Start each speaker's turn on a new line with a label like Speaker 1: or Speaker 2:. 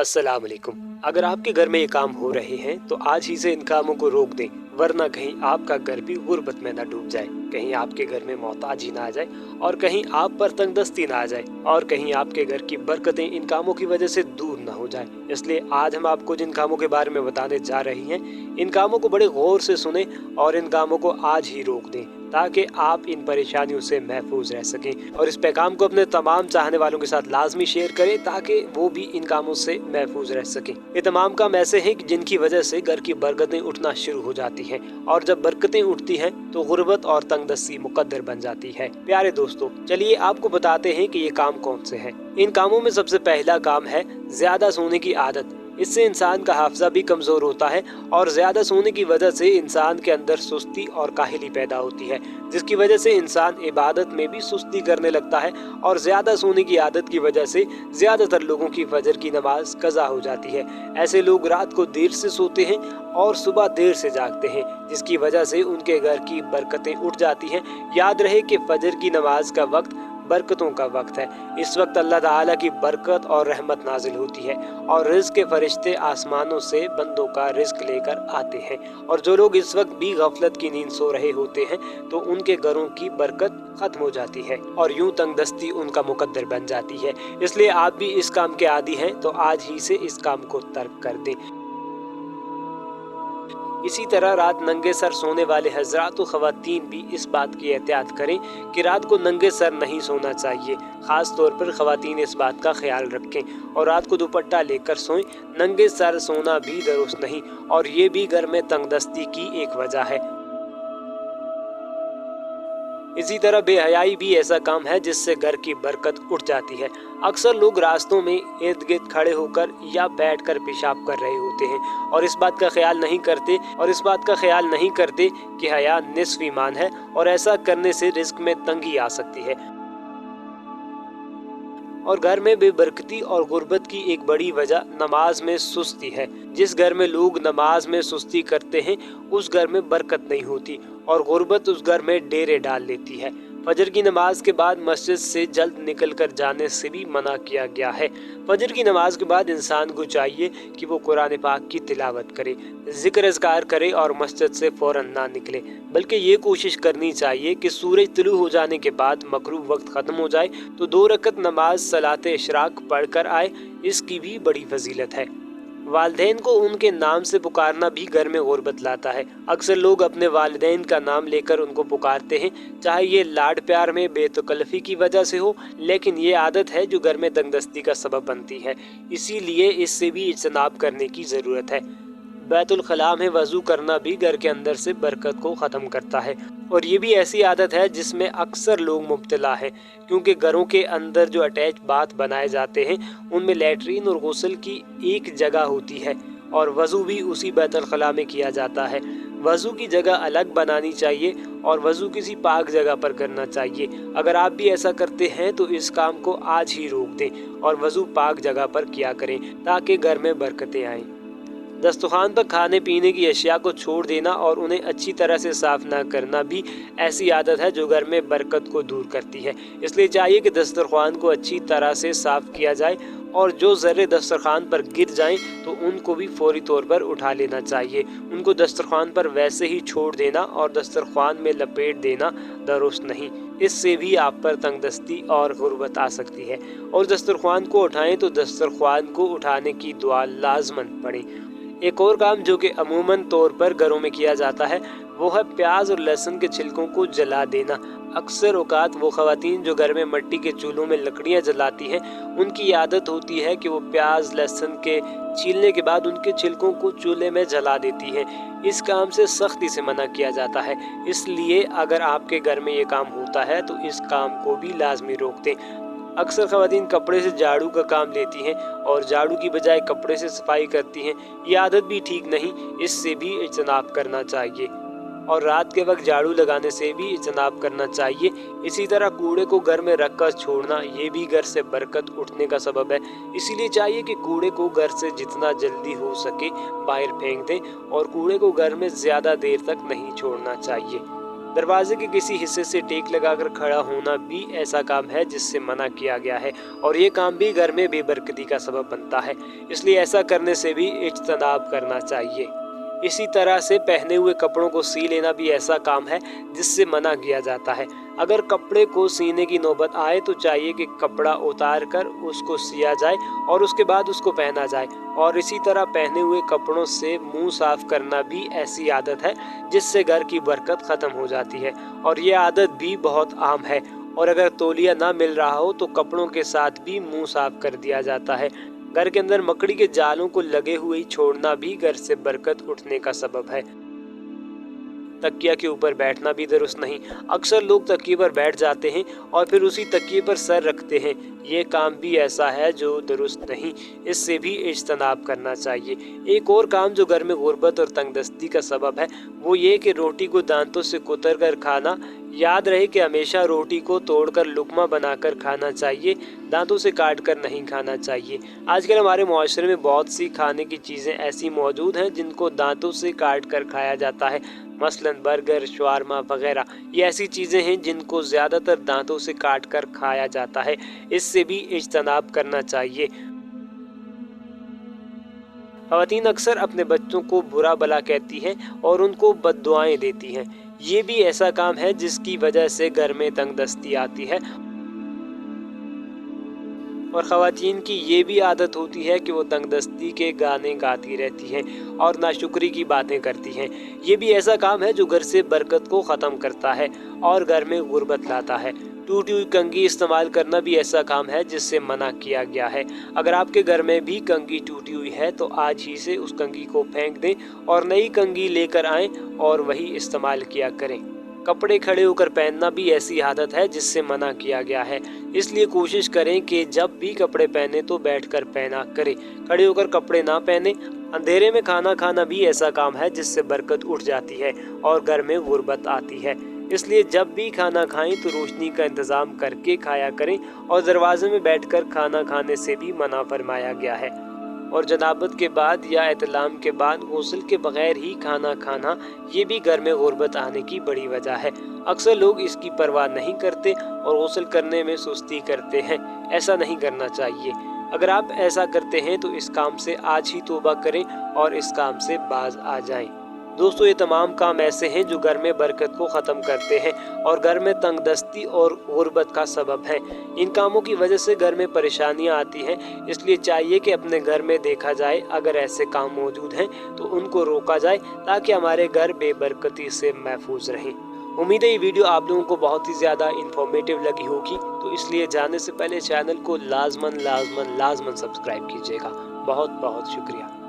Speaker 1: अस्सलाम वालेकुम। अगर आपके घर में ये काम हो रहे हैं तो आज ही से इन कामों को रोक दें, वरना कहीं आपका घर भी गुर्बत में न डूब जाए, कहीं आपके घर में मोहताजी ना आ जाए और कहीं आप पर तंगदस्ती ना आ जाए और कहीं आपके घर की बरकतें इन कामों की वजह से दूर न हो जाए। इसलिए आज हम आपको जिन कामों के बारे में बताने जा रही हैं, इन कामों को बड़े गौर से सुने और इन कामों को आज ही रोक दें ताकि आप इन परेशानियों से महफूज रह सकें। और इस पैगाम को अपने तमाम चाहने वालों के साथ लाजमी शेयर करें ताकि वो भी इन कामों से महफूज रह सकें। ये तमाम काम ऐसे हैं कि जिनकी वजह से घर की बरकतें उठना शुरू हो जाती हैं और जब बरकतें उठती हैं तो गुर्बत और तंगदस्ती मुकद्दर बन जाती है। प्यारे दोस्तों, चलिए आपको बताते हैं कि ये काम कौन से हैं। इन कामों में सबसे पहला काम है ज्यादा सोने की आदत। इससे इंसान का हाफजा भी कमजोर होता है और ज्यादा सोने की वजह से इंसान के अंदर सुस्ती और काहिली पैदा होती है, जिसकी वजह से इंसान इबादत में भी सुस्ती करने लगता है। और ज्यादा सोने की आदत की वजह से ज्यादातर लोगों की फजर की नमाज कज़ा हो जाती है। ऐसे लोग रात को देर से सोते हैं और सुबह देर से जागते हैं, जिसकी वजह से उनके घर की बरकतें उठ जाती हैं। याद रहे कि फजर की नमाज का वक्त बरकतों का वक्त है। इस वक्त अल्लाह ताला की बरकत और रहमत नाजिल होती है और रिज़्क़ के फरिश्ते आसमानों से बंदों का रिज़्क़ लेकर आते हैं। और जो लोग इस वक्त भी गफलत की नींद सो रहे होते हैं तो उनके घरों की बरकत खत्म हो जाती है और यूं तंगदस्ती उनका मुकद्दर बन जाती है। इसलिए आप भी इस काम के आदी हैं तो आज ही से इस काम को तर्क कर दें। इसी तरह रात नंगे सर सोने वाले हजरात व ख़वातीन भी इस बात की एहतियात करें कि रात को नंगे सर नहीं सोना चाहिए। ख़ास तौर पर ख़वातीन इस बात का ख्याल रखें और रात को दुपट्टा लेकर सोएं। नंगे सर सोना भी दुरुस्त नहीं और ये भी घर में तंगदस्ती की एक वजह है। इसी तरह बेहयाई भी ऐसा काम है जिससे घर की बरकत उठ जाती है। अक्सर लोग रास्तों में इर्द गिर्द खड़े होकर या बैठकर पेशाब कर रहे होते हैं और इस बात का ख्याल नहीं करते कि हया निस्फ ईमान है और ऐसा करने से रिज़्क़ में तंगी आ सकती है। और घर में बेबरकती और गुर्बत की एक बड़ी वजह नमाज में सुस्ती है। जिस घर में लोग नमाज में सुस्ती करते हैं उस घर में बरकत नहीं होती और गुर्बत उस घर में डेरे डाल लेती है। फजर की नमाज के बाद मस्जिद से जल्द निकल कर जाने से भी मना किया गया है। फजर की नमाज के बाद इंसान को चाहिए कि वो कुरान पाक की तिलावत करे, जिक्र अज़कार करे और मस्जिद से फौरन ना निकले, बल्कि ये कोशिश करनी चाहिए कि सूरज तुलू हो जाने के बाद मकरूह वक्त ख़त्म हो जाए तो 2 रकत नमाज सलाते इशराक पढ़ कर आए। इसकी भी बड़ी फजीलत है। वालिदैन को उनके नाम से पुकारना भी घर में गुर्बत लाता है। अक्सर लोग अपने वालिदैन का नाम लेकर उनको पुकारते हैं, चाहे ये लाड प्यार में बेतकल्फ़ी की वजह से हो, लेकिन ये आदत है जो घर में तंगदस्ती का सबब बनती है। इसीलिए इससे भी इज्तनाब करने की ज़रूरत है। बैतुल खला में वज़ू करना भी घर के अंदर से बरकत को ख़त्म करता है और ये भी ऐसी आदत है जिसमें अक्सर लोग मुब्तला हैं, क्योंकि घरों के अंदर जो अटैच बाथ बनाए जाते हैं उनमें लैट्रीन और गुस्ल की एक जगह होती है और वज़ू भी उसी बैतुल खला में किया जाता है। वज़ू की जगह अलग बनानी चाहिए और वज़ू किसी पाक जगह पर करना चाहिए। अगर आप भी ऐसा करते हैं तो इस काम को आज ही रोक दें और वज़ू पाक जगह पर किया करें ताकि घर में बरकतें आएँ। दस्तरखान पर खाने पीने की अशिया को छोड़ देना और उन्हें अच्छी तरह से साफ ना करना भी ऐसी आदत है जो घर में बरकत को दूर करती है। इसलिए चाहिए कि दस्तरखान को अच्छी तरह से साफ किया जाए और जो ज़र्रे दस्तरखान पर गिर जाएं तो उनको भी फौरी तौर पर उठा लेना चाहिए। उनको दस्तरखान पर वैसे ही छोड़ देना और दस्तरखान में लपेट देना दुरुस्त नहीं। इससे भी आप पर तंगदस्ती और गुर्बत आ सकती है। और दस्तरखान को उठाएं तो दस्तरखान को उठाने की दुआ लाजमन पढ़ें। एक और काम जो कि अमूमन तौर पर घरों में किया जाता है वो है प्याज और लहसुन के छिलकों को जला देना। अक्सर औकात वो ख़वातीन जो घर में मिट्टी के चूल्हों में लकड़ियाँ जलाती हैं उनकी आदत होती है कि वो प्याज लहसुन के छीलने के बाद उनके छिलकों को चूल्हे में जला देती हैं। इस काम से सख्ती से मना किया जाता है। इसलिए अगर आपके घर में ये काम होता है तो इस काम को भी लाजमी रोक दें। अक्सर ख़वातीन कपड़े से झाड़ू का काम लेती हैं और झाड़ू की बजाय कपड़े से सफाई करती हैं। ये आदत भी ठीक नहीं, इससे भी इज्तनाब करना चाहिए और रात के वक्त झाड़ू लगाने से भी इज्तनाब करना चाहिए। इसी तरह कूड़े को घर में रख कर छोड़ना ये भी घर से बरकत उठने का सबब है। इसीलिए चाहिए कि कूड़े को घर से जितना जल्दी हो सके बाहर फेंक दें और कूड़े को घर में ज़्यादा देर तक नहीं छोड़ना चाहिए। दरवाजे के किसी हिस्से से टेक लगाकर खड़ा होना भी ऐसा काम है जिससे मना किया गया है और ये काम भी घर में बेबरकती का सबब बनता है, इसलिए ऐसा करने से भी इज्तनाब करना चाहिए। इसी तरह से पहने हुए कपड़ों को सी लेना भी ऐसा काम है जिससे मना किया जाता है। अगर कपड़े को सीने की नौबत आए तो चाहिए कि कपड़ा उतार कर उसको सिया जाए और उसके बाद उसको पहना जाए। और इसी तरह पहने हुए कपड़ों से मुंह साफ करना भी ऐसी आदत है जिससे घर की बरकत खत्म हो जाती है और ये आदत भी बहुत आम है। और अगर तौलिया ना मिल रहा हो तो कपड़ों के साथ भी मुंह साफ कर दिया जाता है। घर के अंदर मकड़ी के जालों को लगे हुए ही छोड़ना भी घर से बरकत उठने का सबब है। तकिया के ऊपर बैठना भी दुरुस्त नहीं। अक्सर लोग तकिए पर बैठ जाते हैं और फिर उसी तकिए पर सर रखते हैं। ये काम भी ऐसा है जो दुरुस्त नहीं, इससे भी इज्तनाब करना चाहिए। एक और काम जो घर में गुर्बत और तंगदस्ती का सबब है वो ये कि रोटी को दांतों से कुतर कर खाना। याद रहे कि हमेशा रोटी को तोड़कर लुकमा बनाकर खाना चाहिए, दांतों से काट कर नहीं खाना चाहिए। आजकल हमारे मुआशरे में बहुत सी खाने की चीज़ें ऐसी मौजूद हैं जिनको दांतों से काट कर खाया जाता है, मसलन बर्गर, शवारमा वगैरह। ये ऐसी चीज़ें हैं जिनको ज़्यादातर दांतों से काट कर खाया जाता है, इससे भी इज्तनाब करना चाहिए। ख़वातीन अक्सर अपने बच्चों को बुरा भला कहती हैं और उनको बद्दुआएं देती हैं। ये भी ऐसा काम है जिसकी वजह से घर में तंगदस्ती आती है। और ख़वातीन की ये भी आदत होती है कि वो तंगदस्ती के गाने गाती रहती हैं और नाशुक्री की बातें करती हैं। ये भी ऐसा काम है जो घर से बरकत को ख़त्म करता है और घर में गुर्बत लाता है। टूटी हुई कंघी इस्तेमाल करना भी ऐसा काम है जिससे मना किया गया है। अगर आपके घर में भी कंघी टूटी हुई है तो आज ही से उस कंघी को फेंक दें और नई कंघी लेकर आएं और वही इस्तेमाल किया करें। कपड़े खड़े होकर पहनना भी ऐसी आदत है जिससे मना किया गया है, इसलिए कोशिश करें कि जब भी कपड़े पहने तो बैठकर पहना करें, खड़े होकर कपड़े ना पहने। अंधेरे में खाना खाना भी ऐसा काम है जिससे बरकत उठ जाती है और घर में गुर्बत आती है, इसलिए जब भी खाना खाएं तो रोशनी का इंतज़ाम करके खाया करें और दरवाजे में बैठकर खाना खाने से भी मना फरमाया गया है। और जनाबत के बाद या एहतलाम के बाद गुस्ल के बगैर ही खाना खाना, ये भी घर में गुर्बत आने की बड़ी वजह है। अक्सर लोग इसकी परवाह नहीं करते और गुस्ल करने में सुस्ती करते हैं। ऐसा नहीं करना चाहिए। अगर आप ऐसा करते हैं तो इस काम से आज ही तौबा करें और इस काम से बाज आ जाएं। दोस्तों, ये तमाम काम ऐसे हैं जो घर में बरकत को ख़त्म करते हैं और घर में तंगदस्ती और गुर्बत का सबब हैं। इन कामों की वजह से घर में परेशानियां आती हैं, इसलिए चाहिए कि अपने घर में देखा जाए अगर ऐसे काम मौजूद हैं तो उनको रोका जाए ताकि हमारे घर बेबरकती से महफूज रहें। उम्मीद है ये वीडियो आप लोगों को बहुत ही ज़्यादा इन्फॉर्मेटिव लगी होगी, तो इसलिए जाने से पहले चैनल को लाजमन सब्सक्राइब कीजिएगा। बहुत बहुत शुक्रिया।